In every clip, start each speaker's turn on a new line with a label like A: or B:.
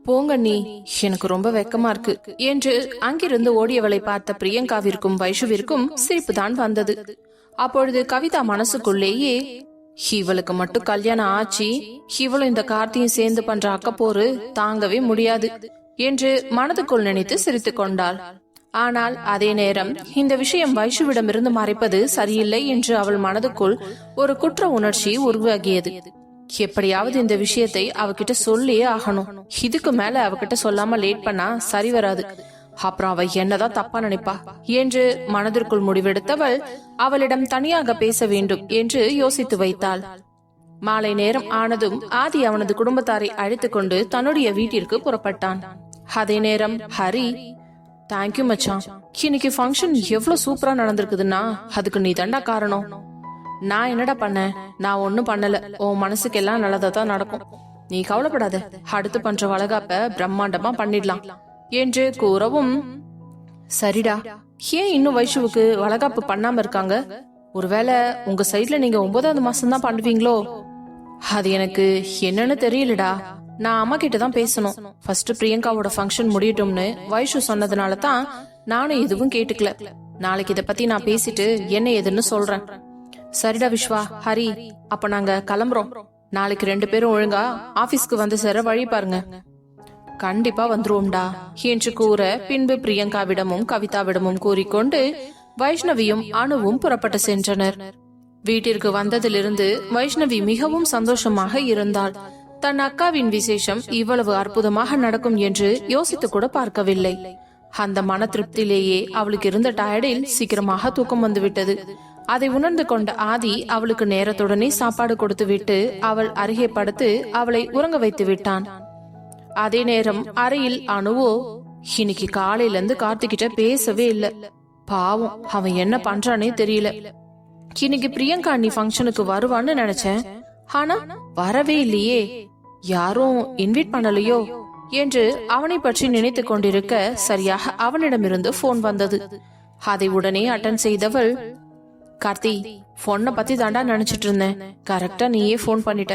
A: போங்க நீ, எனக்கு ரொம்ப வெக்கமா இருக்கு என்று அங்கிருந்து ஓடியவளை பார்த்த பிரியங்காவிற்கும் வைஷுவிற்கும் சிரிப்பு தான் வந்தது. அப்பொழுது கவிதா மனசுக்குள்ளேயே, இவளுக்கு மட்டும் கல்யாணம் ஆச்சு, இவளும் இந்த கார்த்தியும் சேர்ந்து பண்ற அக்கப்போரு தாங்கவே முடியாது என்று மனதுக்குள் நினைத்து சிரித்துக் கொண்டாள். ஆனால் அதே நேரம் இந்த விஷயம் வைஷுவிடமிருந்து மறைப்பது சரியில்லை என்று அவள் மனதுக்குள் ஒரு குற்ற உணர்ச்சி உருவாகியது. எப்படியாவது இந்த விஷயத்தை அவகிட்ட சொல்லியே ஆகணும். இதுக்கு மேல அவகிட்ட சொல்லாம லேட் பண்ணா சரி வராது. அப்புறம் அவ என்னதான் தப்பா நினைப்பா என்று மனதிற்குள் முடிவெடுத்தவள் அவளிடம் தனியாக பேச வேண்டும் என்று யோசித்து வைத்தாள். மாலை நேரம் ஆனதும் ஆதி அவனது குடும்பத்தாரை அழைத்துக் கொண்டு தன்னுடைய வீட்டிற்கு புறப்பட்டான். அதே நேரம் ஹரி, தேங்க்யூ மச்சான், இன்னைக்கு ஃபங்க்ஷன் எவ்வளவு சூப்பரா நடந்திருக்குதுன்னா அதுக்கு நீ தாண்டா காரணம். நான் என்னடா பண்ண? நான் ஒன்னும் பண்ணல. உன் மனசுக்கு எல்லாம் நல்லதா தான் நடக்கும், நீ கவலைப்படாத. அடுத்து பண்ற வளகாப்ப பிரம்மாண்டமா பண்ணிடலாம் என்று கூறவும், சரிடா, ஏன் இன்னும் வைஷுவுக்கு வளகாப்பு பண்ணாம இருக்காங்க? ஒருவேளை உங்க சைட்ல நீங்க 9வது மாசம் தான் பண்ணுவீங்களோ? அது எனக்கு என்னன்னு தெரியலடா. நான் அம்மா கிட்ட தான் பேசணும். ஃபர்ஸ்ட் பிரியங்காவோட ஃபங்க்ஷன் முடியட்டும்னு வைஷு சொன்னதுனால தான் நானும் எதுவும் கேட்டுக்கல. நாளைக்கு இத பத்தி நான் பேசிட்டு என்ன ஏதுன்னு சொல்றேன். சரிடா விஸ்வா, ஹரி, அப்ப நாங்க கிளம்புறோம். நாளைக்கு 2 பேரும் ஒழுங்கா ஆபீஸ்க்கு வந்து சேர வழி பாருங்க. கண்டிப்பா வந்துருவோம்டா என்று கூற பின்பு பிரியங்காவிடமும் கவிதாவிடமும் கூறிக்கொண்டு வைஷ்ணவியும் அனுவும் புறப்பட்டு சென்றனர். வீட்டிற்கு வந்ததிலிருந்து வைஷ்ணவி மிகவும் சந்தோஷமாக இருந்தாள். தன் அக்காவின் விசேஷம் இவ்வளவு அற்புதமாக நடக்கும் என்று யோசித்து கூட பார்க்கவில்லை. அந்த மன திருப்தியிலேயே அவளுக்கு இருந்த டயர்டில் சீக்கிரமாக தூக்கம் வந்துவிட்டது. அதை உணர்ந்து கொண்ட ஆதி அவளுக்கு நேரத்துடனே சாப்பாடு கொடுத்து விட்டு அவள் அருகே படுத்து அவளை உறங்க வைத்து விட்டான். அதே நேரம் அறையில் அனுவோ, இன்னைக்கு காலையில இருந்து கார்த்திகிட்ட பேசவே இல்ல. பாவம், அவன் என்ன பண்றானே தெரியல. இன்னைக்கு பிரியங்கா நீ ஃபங்க்ஷனுக்கு வருவான்னு நினைச்சேன், ஆனா வரவே இல்லையே. யாரும் இன்வைட் பண்ணலையோ என்று அவனை பற்றி நினைத்து கொண்டிருக்க சரியாக அவனிடமிருந்து போன் வந்தது. அதை உடனே அட்டன் செய்தவள், கார்த்தி, போனை பத்தி தாண்டா நினைச்சிட்டு இருந்தேன், கரெக்டா நீயே போன் பண்ணிட்ட.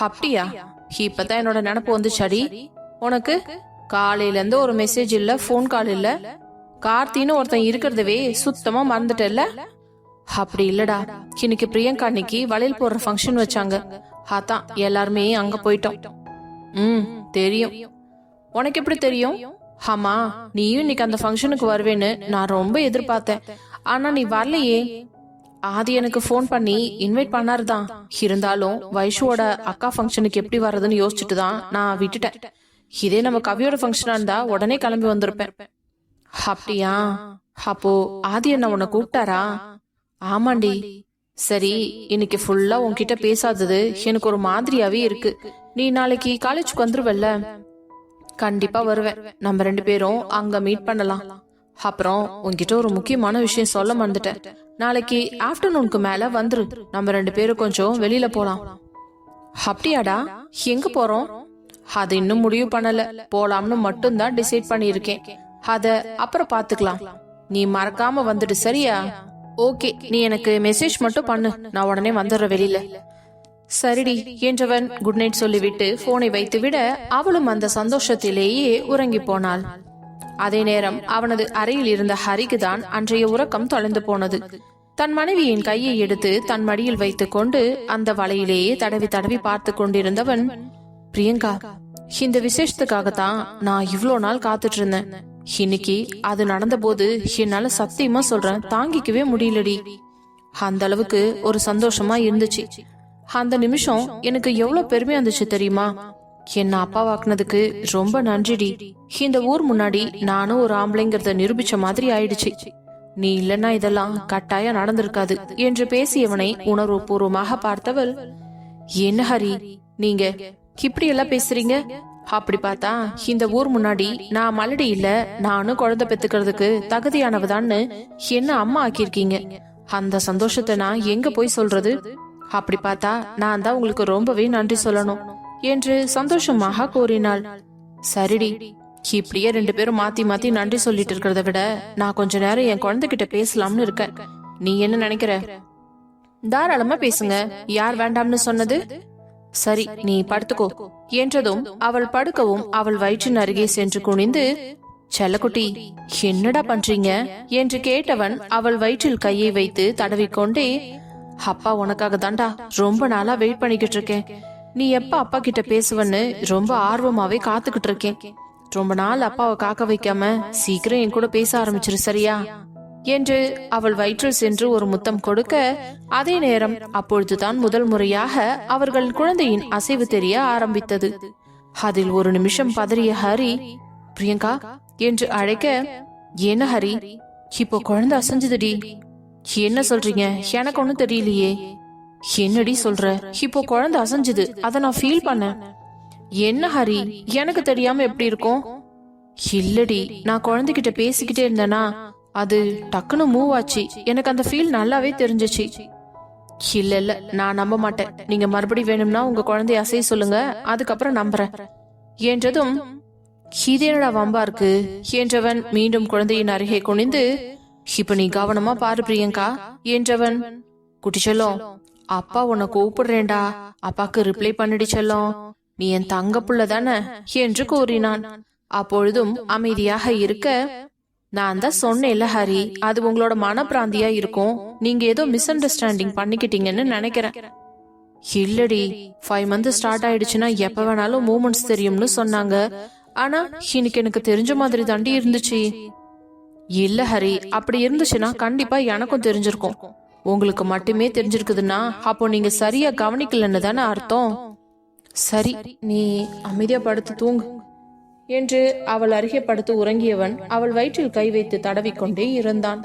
A: அப்படியா? இப்பதான் என்னோட நினப்பு வந்துச்சாடி. உனக்கு காலையில இருந்து ஒரு மெசேஜ் இல்ல, போன் கால் இல்ல, கார்த்தின்னு ஒருத்தன் இருக்கிறதவே சுத்தமா மறந்துட்டல்ல? அப்படி இல்லடா, இன்னைக்கு பிரியங்கா அன்னைக்கு வளையல் போடுற ஃபங்க்ஷன் வச்சாங்க, அதான் எல்லாருமே அங்க போயிட்டோம். தெரியும். உனக்கு எப்படி தெரியும்? ஆமா, நீயும் இன்னைக்கு அந்த ஃபங்க்ஷனுக்கு வருவேன்னு நான் ரொம்ப எதிர்பார்த்தேன், ஆனா நீ வரலையே. ஆதி எனக்கு போன் பண்ணி இன்வைட் பண்ணாருதான், இருந்தாலும் வைஷுவோட அக்கா ஃபங்க்ஷனுக்கு எப்படி வர்றதுன்னு யோசிச்சுட்டு தான் நான் விட்டுட்டேன். இதே நம்ம கவியோட ஃபங்க்ஷனா இருந்தா உடனே கிளம்பி வந்திருப்பேன். அப்படியா? அப்போ ஆதி என்ன உன்னை கூப்பிட்டாரா? ஆமாண்டி. சரி, இன்னைக்கு ஃபுல்லா உன்கிட்ட பேசாதது எனக்கு ஒரு மாதிரியாவே இருக்கு. நீ நாளைக்கு காலேஜுக்கு வந்துருவல்ல? கண்டிப்பா வருவேன். நம்ம 2 பேரும் அங்க மீட் பண்ணலாம். அப்புறம் உன்கிட்ட ஒரு முக்கியமான விஷயம் சொல்ல மறந்துட்டேன். நாளைக்கு ஆஃப்டர்நூனுக்கு மேல வந்துரு, நம்ம 2 பேரும் கொஞ்சம் வெளியில போலாம். அப்படியாடா? எங்க போறோம்? அது இன்னும் முடிவு பண்ணல, போலாம்னு மட்டும் தான் டிசைட் பண்ணிருக்கேன். அத அப்புறம் பாத்துக்கலாம். நீ மறக்காம வந்துடு, சரியா? ஓகே, நீ எனக்கு மெசேஜ் மட்டும் பண்ணு, நான் உடனே வந்துடுற வெளியில. சரிடி என்றவன் குட் நைட் சொல்லிவிட்டு போனை வைத்து விட அவளும் அந்த சந்தோஷத்திலேயே உறங்கி போனாள். அதே நேரம் அவனது அறையில் இருந்த ஹரிக்கு தான் அன்றைய உறக்கம் தொலைந்து போனது. தன் மனைவியின் கையை எடுத்து தன் மடியில் வைத்துக் கொண்டு அந்த வலையிலேயே தடவி தடவி பார்த்து கொண்டிருந்தவன், பிரியங்கா, இந்த விசேஷத்துக்காகத்தான் நான் இவ்வளோ நாள் காத்துட்டு இருந்தேன். இன்னைக்கு அது நடந்த போது என்னால சத்தியமா சொல்றேன், தாங்கிக்கவே முடியலடி. அந்த அளவுக்கு ஒரு சந்தோஷமா இருந்துச்சு. அந்த நிமிஷம் எனக்கு எவ்வளவு பெருமையா இருந்துச்சு தெரியுமா? என்ன அப்பாவாக்குனதுக்கு ரொம்ப நன்றிடி. இந்த ஊர் முன்னாடி நானும் ஒரு ஆம்பளைங்கிறத நிரூபிச்ச மாதிரி ஆயிடுச்சு. நீ இல்லன்னா இதெல்லாம் கட்டாயம் நடந்திருக்காது என்று பேசியவனை உணர்வு பூர்வமாக பார்த்தவள், என்ன ஹரி, நீங்க இப்படி எல்லாம் பேசுறீங்க? அப்படி பார்த்தா இந்த ஊர் முன்னாடி நான் மலடி இல்ல, நானும் குழந்தை பெத்துக்கிறதுக்கு தகுதியானவதான்னு என்ன அம்மா ஆக்கியிருக்கீங்க. அந்த சந்தோஷத்தை நான் எங்க போய் சொல்றது? அப்படி பார்த்தா நான் தான் உங்களுக்கு ரொம்பவே நன்றி சொல்லணும் என்று சந்தோஷமாக கூறினாள். சரிடி, இப்படியே 2 பேரும் மாத்தி மாத்தி நன்றி சொல்லிட்டு இருக்கிறத விட நான் கொஞ்ச நேரம் என் குழந்தைகிட்ட பேசலாம்னு இருக்கேன். நீ என்ன நினைக்கிற? தாராளமா பேசுங்க, யார் வேண்டாம்னு சொன்னது? சரி நீ படுத்துக்கோ என்றதும் அவள் படுக்கவும் அவள் வயிற்றின் அருகே சென்று குனிந்து, செல்லக்குட்டி என்னடா பண்றீங்க என்று கேட்டவன் அவள் வயிற்றில் கையை வைத்து தடவிக்கொண்டே, அப்பா உனக்காக தாண்டா ரொம்ப நாளா வெயிட் பண்ணிக்கிட்டு இருக்கேன். நீ எப்ப அப்பா கிட்ட பேசுவன்னு ரொம்ப ஆர்வமாவே காத்துக்கிட்டு இருக்கேன். ரொம்ப நாள் அப்பாவை காக்க வைக்காம சீக்கிரம் என் கூட பேச ஆரம்பிச்சிரு, சரியா என்று அவள் வயிற்றில் சென்று ஒரு முத்தம் கொடுக்க, அதே நேரம் அப்பொழுதுதான் முதல் முறையாக அவர்கள் குழந்தையின் அசைவு தெரிய ஆரம்பித்தது. அதில் ஒரு நிமிஷம் பதறிய ஹரி பிரியங்கா என்று அழைக்க, என்ன ஹரி இப்போ குழந்தை அசைஞ்சதுடி? என்ன சொல்றீங்க? எனக்கு ஒண்ணும் தெரியலையே. என்னடி சொல்ற? இப்போ குழந்தை அசைஞ்சது, அத நான் ஃபீல் பண்ணேன். என்ன ஹரி, எனக்கு தெரியாம எப்படி இருக்கும்? இல்லடி, நான் குழந்தைகிட்ட பேசிக்கிட்டே இருந்தேனா, அது டக்குன்னு மூவ் ஆச்சு. எனக்கு அந்த ஃபீல் நல்லாவே தெரிஞ்சிச்சு. இல்ல இல்ல, நான் நம்ப மாட்டேன். நீங்க மறுபடி வேணும்னா உங்க குழந்தைய அசைய சொல்லுங்க, அதுக்கப்புறம் நம்புறேன் என்றதும், இதேனடா வம்பா இருக்கு என்றவன் மீண்டும் குழந்தையின் அருகே குனிந்து, இப்ப நீ கவனமா பாரு பிரியங்கா என்றவன், குட்டி செல்லம் அப்பா உன்னை கூப்பிடுறேன்டா, அப்பாக்கு ரிப்ளை பண்ணிடு செல்லம், நீ என் தங்க புள்ள தானே என்று கூறினான். அப்பொழுதும் அமைதியாக இருக்க, நான் தான் சொன்னேன்ல ஹரி, அது உங்களோட மனப்பிராந்தியா இருக்கும். நீங்க ஏதோ மிஸ் அண்டர்ஸ்டாண்டிங் பண்ணிக்கிட்டீங்கன்னு நினைக்கிறேன். இல்லடி, 5 months ஸ்டார்ட் ஆயிடுச்சுன்னா எப்ப வேணாலும் மூமெண்ட்ஸ் தெரியும்னு சொன்னாங்க. ஆனா இன்னைக்கு எனக்கு தெரிஞ்ச மாதிரி தாண்டி இருந்துச்சு. இல்ல ஹரி, அப்படி இருந்துச்சுன்னா கண்டிப்பா எனக்கும் தெரிஞ்சிருக்கும். உங்களுக்கு மட்டுமே தெரிஞ்சிருக்குதுன்னா அப்போ நீங்க சரியா கவனிக்கலன்னு தானே அர்த்தம். சரி, நீ அமைதியா படுத்து தூங்கு என்று அவள் அருகே படுத்து உறங்கியவன் அவள் வயிற்றில் கை வைத்து தடவிக்கொண்டே இருந்தான்.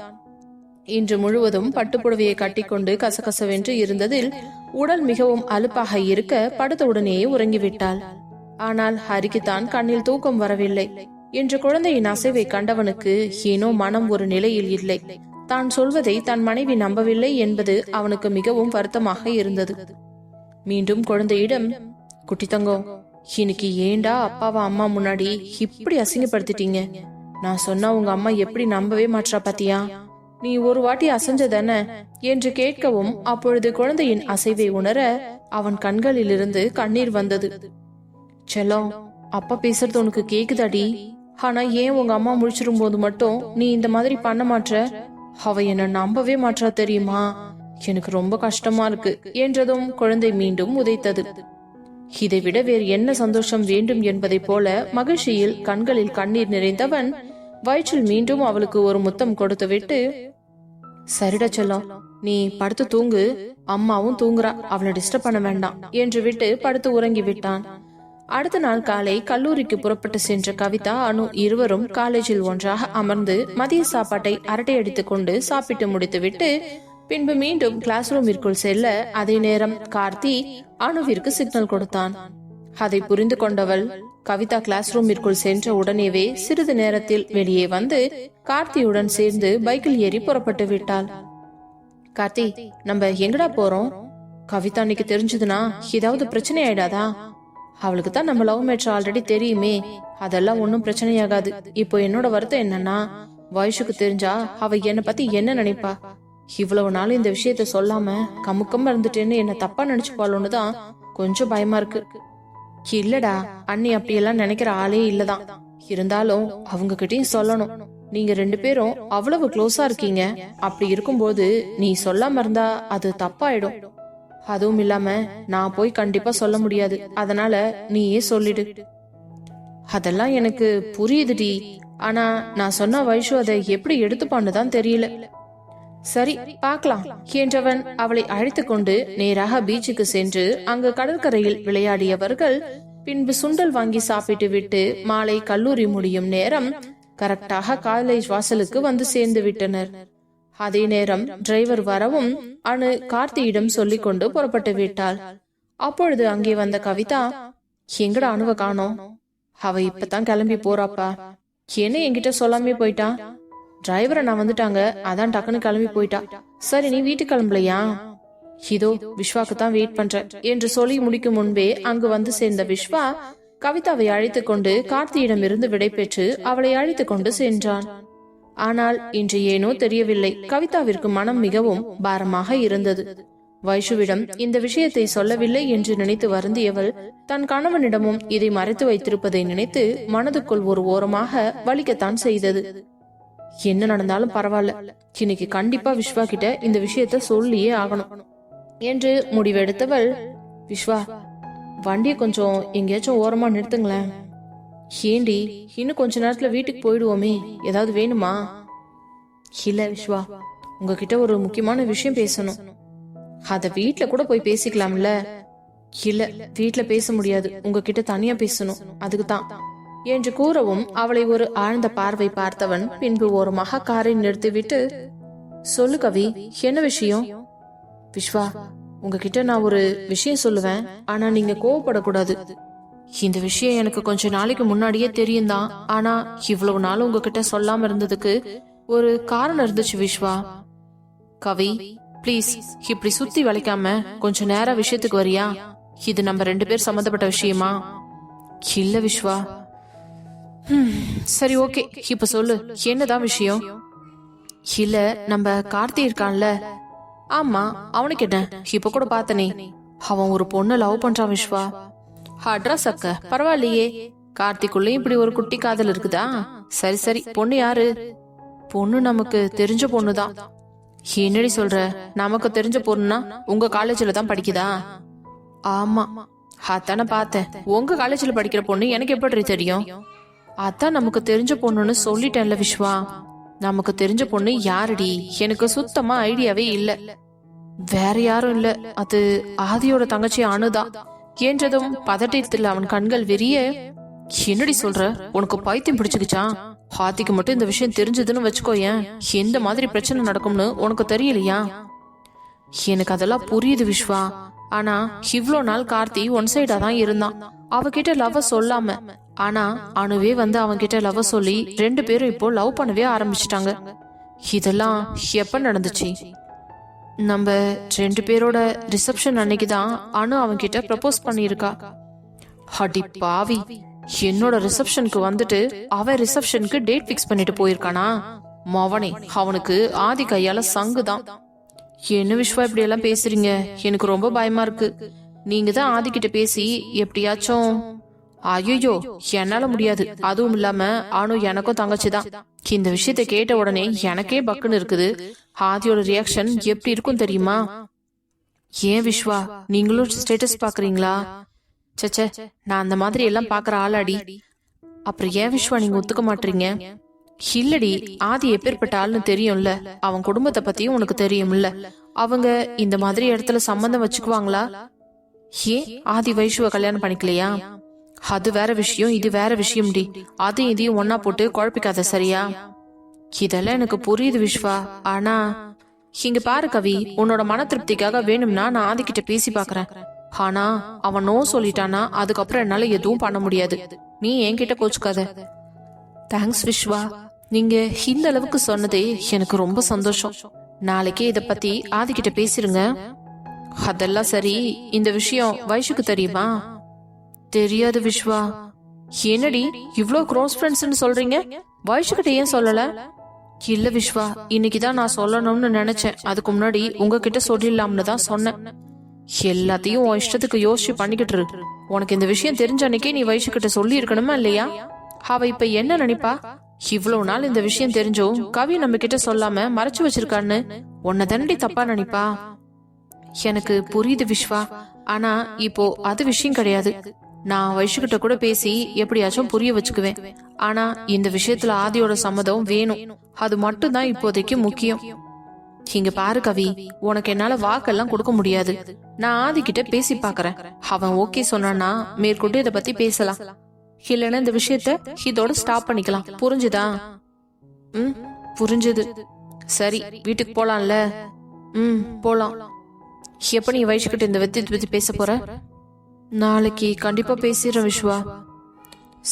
A: இன்று முழுவதும் பட்டுப்புடவையை கட்டிக்கொண்டு கசகசவென்று இருந்ததில் உடல் மிகவும் அலுப்பாக இருக்க படுத்தவுடனேயே உறங்கிவிட்டாள். ஆனால் ஹரிக்குத்தான் கண்ணில் தூக்கம் வரவில்லை. இன்று குழந்தையின் அசைவை கண்டவனுக்கு ஏனோ மனம் ஒரு நிலையில் இல்லை. தான் சொல்வதை தன் மனைவி நம்பவில்லை என்பது அவனுக்கு மிகவும் வருத்தமாக இருந்தது. மீண்டும் குழந்தையிடம், குட்டி தங்கம், இன்னைக்கு ஏண்டா அப்பாவா அம்மா முன்னாடி இப்படி அசிங்கப்படுத்திட்டீங்க? நான் சொன்னா உங்க அம்மா எப்படி நம்பவே மாற்றா பாத்தியா? நீ ஒரு வாட்டி அசைஞ்சதானே என்று கேட்கவும், அப்பொழுது குழந்தையின் அசைவை உணர அவன் கண்களிலிருந்து கண்ணீர் வந்தது. செல்லம், அப்பா பேசுறது உனக்கு கேக்குதாடி? ஆனா ஏன் உங்க அம்மா முழிச்சிரும் போது மட்டும் நீ இந்த மாதிரி பண்ண மாற்ற? அவ என்ன நம்பவே மாற்றா தெரியுமா? எனக்கு ரொம்ப கஷ்டமா இருக்கு என்றதும் குழந்தை மீண்டும் உதைத்தது. இதைவிட வேறு என்ன சந்தோஷம் வேண்டும் என்பதை போல மகிழ்ச்சியில் கண்களில் கண்ணீர் நிறைந்தவன் வயிற்றில் மீண்டும் அவளுக்கு ஒரு முத்தம் கொடுத்து விட்டு, சரிடா செல்லம், நீ படுத்து தூங்கு, அம்மாவும் தூங்குறா, அவளை டிஸ்டர்ப் பண்ண வேண்டாம் என்று விட்டு படுத்து உறங்கி விட்டான். அடுத்த நாள் காலை கல்லூரிக்கு புறப்பட்டு சென்ற கவிதா, அனு இருவரும் காலேஜில் ஒன்றாக அமர்ந்து மதிய சாப்பாட்டை அரட்டை அடித்துக் கொண்டு சாப்பிட்டு முடித்துவிட்டு பின்பு மீண்டும் கிளாஸ் ரூமிற்குள் செல்ல, அதே நேரம் கார்த்தி அனுவிற்கு சிக்னல் கொடுத்தான். அதை புரிந்து கொண்டவள் கவிதா கிளாஸ் ரூமிற்குள் சென்ற உடனேவே சிறிது நேரத்தில் வெளியே வந்து கார்த்தியுடன் சேர்ந்து பைக்கில் ஏறி புறப்பட்டு விட்டாள். கார்த்தி, நம்ம எங்கடா போறோம்? கவிதா அன்னைக்கு தெரிஞ்சதுன்னா ஏதாவது பிரச்சனை ஆயிடாதா? அவளுக்கு தான் நம்ம லவ் மேட்ச் ஆல்ரெடி தெரியுமே, அதெல்லாம் ஒன்னும் பிரச்சனையாகாது. இப்போ என்னோட வருத்தம் என்னன்னா, வயசுக்கு தெரிஞ்சா அவ என்ன பத்தி என்ன நினைப்பா? இவ்வளவு நாள் இந்த விஷயத்த சொல்லாம கமுக்கமா இருந்துட்டேன்னு என்ன தப்பா நினைச்சுப்பாளோன்னு தான் கொஞ்சம் பயமா இருக்கு. இல்லடா, அண்ணி அப்படியெல்லாம் நினைக்கிற ஆளே இல்லதான். இருந்தாலும் அவங்க கிட்டயும் சொல்லணும். நீங்க 2 பேரும் அவ்வளவு க்ளோஸா இருக்கீங்க. அப்படி இருக்கும்போது நீ சொல்லாம இருந்தா அது தப்பாயிடும். அதுவும் இல்லாம நான் போய் கண்டிப்பா சொல்ல முடியாது. அதனால நீயே சொல்லிடு. அதெல்லாம் எனக்கு புரியுதுடி. ஆனா நான் சொன்ன வைஷு அதை எப்படி எடுத்துப்பான்னு தான் தெரியல. சரி பார்க்கலாம் என்றவன் அவளை அழைத்து கொண்டு நேராக பீச்சுக்கு சென்று அங்கு கடற்கரையில் விளையாடியவர்கள் பின்பு சுண்டல் வாங்கி சாப்பிட்டு விட்டு மாலை கல்லூரி முடியும் நேரம் கரெக்டாக காலேஜ் வாசலுக்கு வந்து சேர்ந்து விட்டனர். அதே நேரம் டிரைவர் வரவும் அனு கார்த்தியிடம் சொல்லிக் கொண்டு புறப்பட்டு விட்டாள். அப்பொழுது அங்கே வந்த கவிதா, எங்கட அணுவ காணோம்? அவ இப்பதான் கிளம்பி போறாப்பா. என்ன என்கிட்ட சொல்லாமே போயிட்டா? டிரைவரை நான் வந்துட்டாங்க, அதான் டக்குன்னு கிளம்பி போயிட்டா. சரி, நீ வீட்டுக்கு கிளம்பலையா? இதோ விஸ்வாக்கு தான் வெயிட் பண்ற என்று சொல்லி முடிக்கும் முன்பே அங்கு வந்து சேர்ந்த விஸ்வா கவிதாவை அழைத்துக் கொண்டு கார்த்தியிடம் இருந்து விடை பெற்று அவளை அழைத்துக் கொண்டு சென்றான். ஆனால் இன்று ஏனோ தெரியவில்லை, கவிதாவிற்கு மனம் மிகவும் பாரமாக இருந்தது. வைஷுவிடம் இந்த விஷயத்தை சொல்லவில்லை என்று நினைத்து வருந்தியவள் தன் கணவனிடமும் இதை மறைத்து வைத்திருப்பதை நினைத்து மனதுக்குள் ஒரு ஓரமாக வலிக்கத்தான் செய்தது. என்ன நடந்தாலும் பரவாயில்ல, இன்னைக்கு கண்டிப்பா விஸ்வா கிட்ட இந்த விஷயத்த சொல்லியே ஆகணும் என்று முடிவெடுத்தவள், விஸ்வா வண்டியை கொஞ்சம் எங்கேயாச்சும் ஓரமா நிறுத்துங்களேன். ஏண்டி, இன்னும் கொஞ்ச நேரத்துல வீட்டுக்கு போயிடுவோமே, ஏதாவது வேணுமா? இல்ல விஸ்வா, உங்ககிட்ட ஒரு முக்கியமான விஷயம் பேசணும். அத வீட்ல கூட போய் பேசிக்கலாம்ல. இல்ல, வீட்ல பேச முடியாது, உங்ககிட்ட தனியா பேசணும், அதுக்குதான் என்று கூறவும் அவளை ஒரு ஆழ்ந்த பார்வை பார்த்தவன் பின்பு ஓரமாக காரை நிறுத்திவிட்டு, சொல்லு கவி, என்ன விஷயம்? விஸ்வா, உங்ககிட்ட நான் ஒரு விஷயம் சொல்லுவேன், ஆனா நீங்க கோவப்படக்கூடாது. இந்த விஷயம் எனக்கு கொஞ்ச நாளைக்கு முன்னாடியே தெரியும் தான், ஆனா இவ்வளவு நாள் உங்ககிட்ட சொல்லாம இருந்ததுக்கு ஒரு காரணம் இருந்துச்சு விஸ்வா. கவி பிளீஸ், இப்படி சுத்தி வளைக்காம கொஞ்ச நேரம் விஷயத்துக்கு வரியா? இது நம்ம 2 பேர் சம்பந்தப்பட்ட விஷயமா? இல்ல விஸ்வா. சரி ஓகே, இப்ப சொல்லு, என்னதான் விஷயம்? இல்ல, நம்ம கார்த்தி இருக்கான்ல. ஆமா, அவனுக்கு என்ன? இப்ப கூட பார்த்தனே, அவன் ஒரு பொண்ணு லவ் பண்றான் விஸ்வா. அட்ரஸ் அக்க பரவாயில்லையே, கார்த்திக்குள்ளயும் இப்படி ஒரு குட்டி காதல் இருக்குதா? சரி சரி, பொண்ணு யாரு? பொண்ணு நமக்கு தெரிஞ்ச பொண்ணுதான். என்னடி சொல்ற? நமக்கு தெரிஞ்ச பொண்ணுனா உங்க காலேஜ்ல தான் படிக்குதா? ஆமா, அதான பார்த்தேன். உங்க காலேஜ்ல படிக்கிற பொண்ணு எனக்கு எப்படி தெரியும்? அதான் நமக்கு தெரிஞ்ச பொண்ணுன்னு சொல்லிட்டேன்ல விஸ்வா. நமக்கு தெரிஞ்ச பொண்ணு யாருடி? எனக்கு சுத்தமா ஐடியாவே இல்ல. வேற யாரும் இல்ல, அது ஆதியோட தங்கச்சி அனுதான் என்றதும் பதட்டத்தில் அவன் கண்கள் விரிய, என்னடி சொல்ற? உனக்கு பைத்தியம் பிடிச்சுக்கிச்சா? ஆதிக்கு மட்டும் இந்த விஷயம் தெரிஞ்சதுன்னு வச்சுக்கோயேன், எந்த மாதிரி பிரச்சனை நடக்கும்னு உனக்கு தெரியலையா? எனக்கு அதெல்லாம் புரியுது விஸ்வா, ஆனா இவ்ளோ நாள் கார்த்தி ஒன் சைடா தான் இருந்தான், அவகிட்ட லவ் சொல்லாம. ஆனா அனுவே வந்து அவன்கிட்ட லவ் சொல்லி 2 பேரும் இப்போ லவ் பண்ணவே ஆரம்பிச்சிட்டாங்க. இதெல்லாம் எப்ப நடந்துச்சு? நம்ம 2 பேரோட ரிசப்ஷன் அன்னைக்குதான் அனு அவன்கிட்ட ப்ரப்போஸ் பண்ணிருக்கா. அடி பாவி, என்னோட ரிசப்ஷனுக்கு வந்துட்டு அவன் ரிசப்ஷனுக்கு டேட் பிக்ஸ் பண்ணிட்டு போயிருக்கானா? மவனே, அவனுக்கு ஆதி கையால சங்குதான். என்ன விஸ்வா இப்படி எல்லாம் பேசுறீங்க? எனக்கு ரொம்ப பயமா இருக்கு. நீங்க தான் ஆதி கிட்ட பேசி எப்படியாச்சும். ஐயோ, என்னால முடியாது. அதுவும் இல்லாம அனு எனக்கும் தங்கச்சிதான். இந்த விஷயத்த கேட்ட உடனே எனக்கே பக்குன்னு இருக்குது. ஆதியோட ரியாக்ஷன் எப்படி இருக்கும் தெரியுமா? ஏன் விஸ்வா, நீங்களும் ஸ்டேட்டஸ் பாக்குறீங்களா? சச்ச, நான் அந்த மாதிரி எல்லாம் பாக்குற ஆளாடி. அப்புறம் ஏன் விஸ்வா நீங்க ஒத்துக்க மாட்டீங்க? இல்லடி, ஆதி எப்பேற்பட்ட ஆள்னு தெரியும்ல, அவன் குடும்பத்தை பத்தியும் உனக்கு தெரியும்ல. அவங்க இந்த மாதிரி இடத்துல சம்பந்தம் வச்சுக்குவாங்களா? ஏன் ஆதி வைஷுவ கல்யாணம் பண்ணிக்கலையா? அது வேற விஷயம், இது வேற விஷயம் டி. அதையும் இதையும் ஒன்னா போட்டு குழப்பிக்காத, சரியா? இதெல்லாம் எனக்கு புரியுது விஸ்வா, ஆனா இங்க பாரு கவி, உன்னோட மன திருப்திக்காக வேணும்னா நான் ஆதிக்கிட்ட பேசி பாக்குறேன். ஆனா அவன் நோ சொல்லிட்டானா அதுக்கப்புறம் என்னால எதுவும் பண்ண முடியாது. நீ என்கிட்ட கோச்சுக்காத. தேங்க்ஸ் விஸ்வா, நீங்க இந்த அளவுக்கு சொன்னதே எனக்கு ரொம்ப சந்தோஷம். நாளைக்கே இத பத்தி ஆதிக்கிட்ட பேசிருங்க. அதெல்லாம் சரி, இந்த விஷயம் வைஷுக்கு தெரியுமா? தெரியாது விஸ்வா. என்னடி இவ்ளோ க்ளோஸ் ஃப்ரெண்ட்ஸ்னு சொல்றீங்க, வைஷுக்கிட்ட ஏன் சொல்லல? இல்ல விஸ்வா, இன்னைக்குதான் நான் சொல்லணும்னு நினைச்சேன். அதுக்கு முன்னாடி உங்ககிட்ட சொல்லிடலாம்னு தான் சொன்னேன். எல்லாத்தையும் உன் இஷ்டத்துக்கு யோசிச்சு பண்ணிக்கிட்டு இரு. உனக்கு இந்த விஷயம் தெரிஞ்ச அன்னைக்கே நீ வைஷுக்கிட்ட சொல்லி இருக்கணுமா இல்லையா? அவ இப்ப என்ன நினைப்பா? இவ்வளவு நாள் இந்த விஷயம் தெரிஞ்சும் கவி நம்ம கிட்ட சொல்லாம மறைச்சு வச்சிருக்கான்னு உன்னை தண்டி தப்பா நினைப்பா? எனக்கு புரியுது விஸ்வா, ஆனா இப்போ அது விஷயம் கிடையாது. நான் வைஷுக்கிட்ட கூட பேசி எப்படியாச்சும் புரிய வச்சுக்குவேன். ஆனா இந்த விஷயத்துல ஆதியோட சம்மதம் வேணும், அது மட்டும் தான் இப்போதைக்கு முக்கியம். இங்க பாரு கவி, உனக்கு என்னால வாக்கெல்லாம் கொடுக்க முடியாது. நான் ஆதி கிட்ட பேசி பாக்குறேன். அவன் ஓகே சொன்னானா மேற்கொண்டு இத பத்தி பேசலாம். இல்லைன்னா இந்த விஷயத்த இதோட ஸ்டாப் பண்ணிக்கலாம். புரிஞ்சுதா? புரிஞ்சுது. சரி, வீட்டுக்கு போலாம்ல? போலாம். எப்ப நீ வைஷுக்கிட்ட இந்த வித்தியத்தை பத்தி பேச போற? நாளைக்கு கண்டிப்பா பேசிடுறேன் விஸ்வா.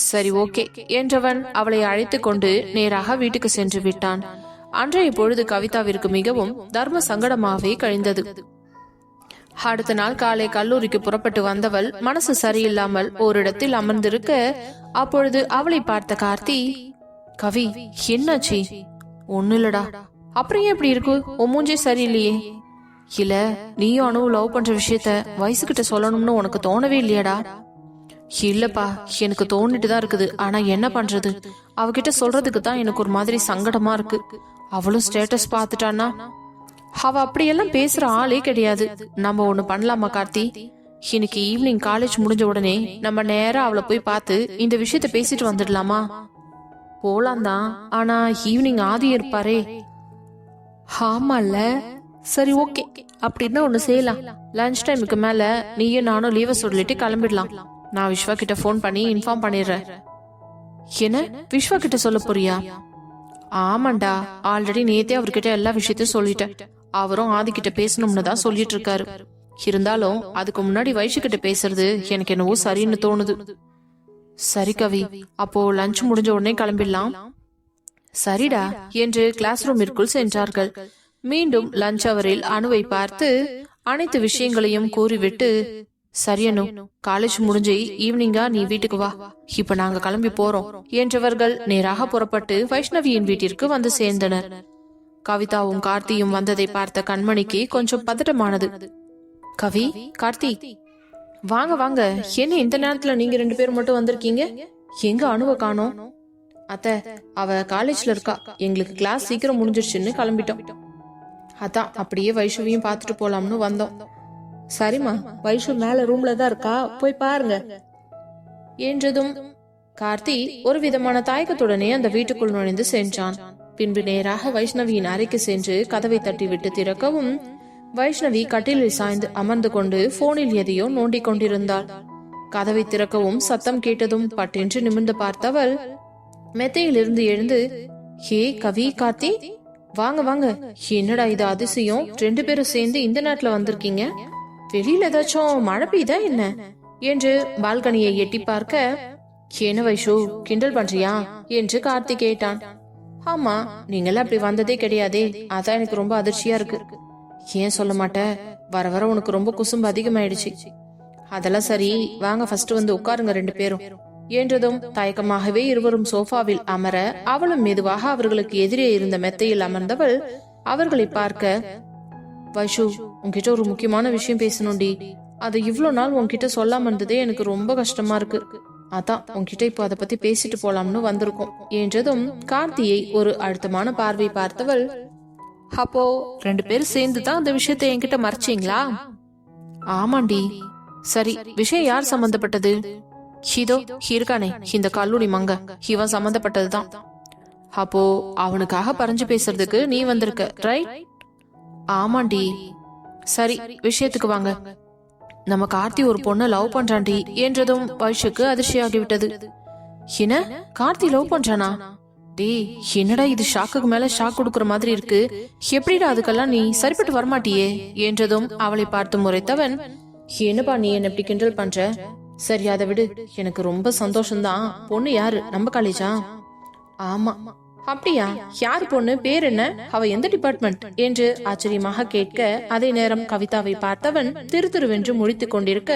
A: சரி ஓகே என்றவன் அவளை அழைத்து கொண்டு நேராக வீட்டுக்கு சென்று விட்டான். அன்றைய பொழுது கவிதாவிற்கு மிகவும் தர்ம சங்கடமாகவே கழிந்தது. அடுத்த நாள் காலை கல்லூரிக்கு புறப்பட்டு வந்தவள் மனசு சரியில்லாமல் ஓரிடத்தில் அமர்ந்திருக்க, அப்பொழுது அவளை பார்த்த கார்த்தி, கவி என்னாச்சு? ஒண்ணு இல்லடா. அப்புறம் ஏன் இப்படி இருக்கு? உன் மூஞ்சே சரியில்லையே. இல்ல நீயும் அனுவும் லவ் பண்ற விஷயத்த வயசுகிட்ட சொல்லணும்னு உனக்கு தோணவே இல்லையாடா? இல்லப்பா, எனக்கு தோணிட்டு தான் இருக்குது. ஆனா என்ன பண்றது, அவகிட்ட சொல்றதுக்கு தான் எனக்கு ஒரு மாதிரி சங்கடமா இருக்கு. அவளும் ஸ்டேட்டஸ் பாத்துட்டான்னா அவ அப்படியெல்லாம் பேசுற ஆளே கிடையாது. நம்ம ஒண்ணு பண்ணலாமா கார்த்தி? இன்னைக்கு ஈவினிங் காலேஜ் முடிஞ்ச உடனே நம்ம நேரா அவளை போய் பார்த்து இந்த விஷயத்த பேசிட்டு வந்துடலாமா? போலாம் தான், ஆனா ஈவினிங் ஆதி இருப்பாரே. ஆமால, சரி ஓகே, அப்படின்னா ஒண்ணு செய்யலாம். லஞ்ச் டைமுக்கு மேல நீயும் நானும் லீவ சொல்லிட்டு கிளம்பிடலாம். நான் விஸ்வா கிட்ட போன் பண்ணி இன்ஃபார்ம் பண்ணிடுறேன். என்ன, விஸ்வா கிட்ட சொல்ல போறியா? ஆமாண்டா, ஆல்ரெடி நேத்தே அவர்கிட்ட எல்லா விஷயத்தையும் சொல்லிட்டேன். அவரும் ஆதி கிட்ட பேசணும்னு தான் சொல்லிட்டு இருக்காரு. இருந்தாலும் அதுக்கு முன்னாடி வைஷு கிட்ட பேசுறது எனக்கு என்னவோ சரின்னு தோணுது. சரி கவி, அப்போ லஞ்ச் முடிஞ்ச உடனே கிளம்பிடலாம். சரிடா என்று கிளாஸ் ரூமிற்குள் சென்றார்கள். மீண்டும் லஞ்ச் அவரில் அனுவை பார்த்து அனைத்து விஷயங்களையும் கூறிவிட்டு, சரி அனு, காலேஜ் முடிஞ்சு ஈவினிங்கா நீ வீட்டுக்கு வா, இப்ப நாங்க கிளம்பி போறோம் என்றவர்கள் நேராக புறப்பட்டு வைஷ்ணவியின் வீட்டிற்கு வந்து சேர்ந்தனர். கவிதாவும் கார்த்தியும் வந்ததை பார்த்த கண்மணிக்கு கொஞ்சம் பதட்டமானது. கவி, கார்த்தி, வாங்க வாங்க, என்ன இந்த நேரத்துல நீங்க 2 பேரும் மட்டும் வந்திருக்கீங்க? எங்க அனுவ காணோம்? அத்த, அவ காலேஜ்ல இருக்கா. எங்களுக்கு கிளாஸ் சீக்கிரம் முடிஞ்சிருச்சுன்னு கிளம்பிட்டோம். அதான் அப்படியே வைஷுவையும் பார்த்துட்டு போலாம்னு வந்தோம். சரிம்மா, வைஷு மேல ரூம்ல தான் இருக்கா, போய் பாருங்க என்றதும் கார்த்தி ஒரு விதமான தயக்கத்துடனே அந்த வீட்டுக்குள் நுழைந்து சென்றான். பின்பு நேராக வைஷ்ணவியின் அறைக்கு சென்று கதவை தட்டிவிட்டு திறக்கவும் வைஷ்ணவி கட்டிலில் சாய்ந்து அமர்ந்து கொண்டு போனில் எதையோ நோண்டி கொண்டிருந்தாள். கதவை திறக்கவும் சத்தம் கேட்டதும் பட்டென்று நிமிர்ந்து பார்த்தவள் மெத்தையிலிருந்து எழுந்து, ஹே கவி, கார்த்தி, வாங்க வாங்க, என்னடா இது அதிசயம், 2 பேரும் சேர்ந்து இந்த நேரத்துல வந்திருக்கீங்க. வெளியில ஏதாச்சும் மழை பெய்தா என்ன என்று பால்கனியை எட்டி பார்க்க, என்ன வைஷு, கிண்டல் பண்றியா என்று கார்த்தி கேட்டான். ஆமா, நீங்களாம் அப்படி வந்ததே கிடையாதே, அதான் எனக்கு ரொம்ப அதிர்ச்சியா இருக்கு. ஏன் சொல்ல மாட்ட? வர வர உனக்கு ரொம்ப குசும்பு அதிகமாயிடுச்சு. அதெல்லாம் சரி, வாங்க ஃபர்ஸ்ட் வந்து உட்காருங்க 2 பேரும் என்றதும் தயக்கமாகவே இருவரும் சோஃபாவில் அமர அவளும் மெதுவாக அவர்களுக்கு எதிரே இருந்த மெத்தையில் அமர்ந்தவள் அவர்களை பார்க்க, வைஷு, உன்கிட்ட ஒரு முக்கியமான விஷயம் பேசணும்டி. அது இவ்வளவு நாள் உன்கிட்ட சொல்லாம இருந்ததே எனக்கு ரொம்ப கஷ்டமா இருக்கு. அதான் உன்கிட்ட இப்போ அதை பத்தி பேசிட்டு போலாம்னு வந்திருக்கோம் என்றதும் கார்த்தியை ஒரு அழுத்தமான பார்வை பார்த்தவள், அப்போ 2 பேரும் சேர்ந்து தான் அந்த விஷயத்தை என்கிட்ட மறைச்சீங்களா? ஆமாண்டி. சரி, விஷயம் யார் சம்பந்தப்பட்டது? இதோ இருக்கானே இந்த கல்லூரி மங்க, இவன் சம்பந்தப்பட்டதுதான். அப்போ அவனுக்காக பறிஞ்சு பேசுறதுக்கு நீ வந்திருக்க, ரைட்? ஆமாண்டி. சரி, விஷயத்துக்கு வாங்க. நம்ம கார்த்தி ஒரு பொண்ணை லவ் பண்றான்டி என்றதும் வைஷுக்கு அதிர்ச்சியாகிவிட்டது. என்ன, கார்த்தி லவ் பண்றானா? டே, என்னடா இது, ஷாக்குக்கு மேல ஷாக் கொடுக்கற மாதிரி இருக்கு. எப்படிடா அதுக்கெல்லாம் நீ சரிப்பட்டு வரமாட்டியே என்றதும் அவளை பார்த்து முறைத்தவன், என்னப்பா நீ என்ன எப்படி கிண்டல் பண்ற? சரி அதை விடு, எனக்கு ரொம்ப சந்தோஷம்தான். பொண்ணு யாரு, நம்ம காலேஜா? ஆமா. அப்படியா, யாரு பொண்ணு, பேர் என்ன, அவ எந்த டிபார்ட்மெண்ட் என்று ஆச்சரியமாக கேட்க, அதே நேரம் கவிதாவை பார்த்தவன் திரு திருவென்று முழித்துக் கொண்டிருக்க,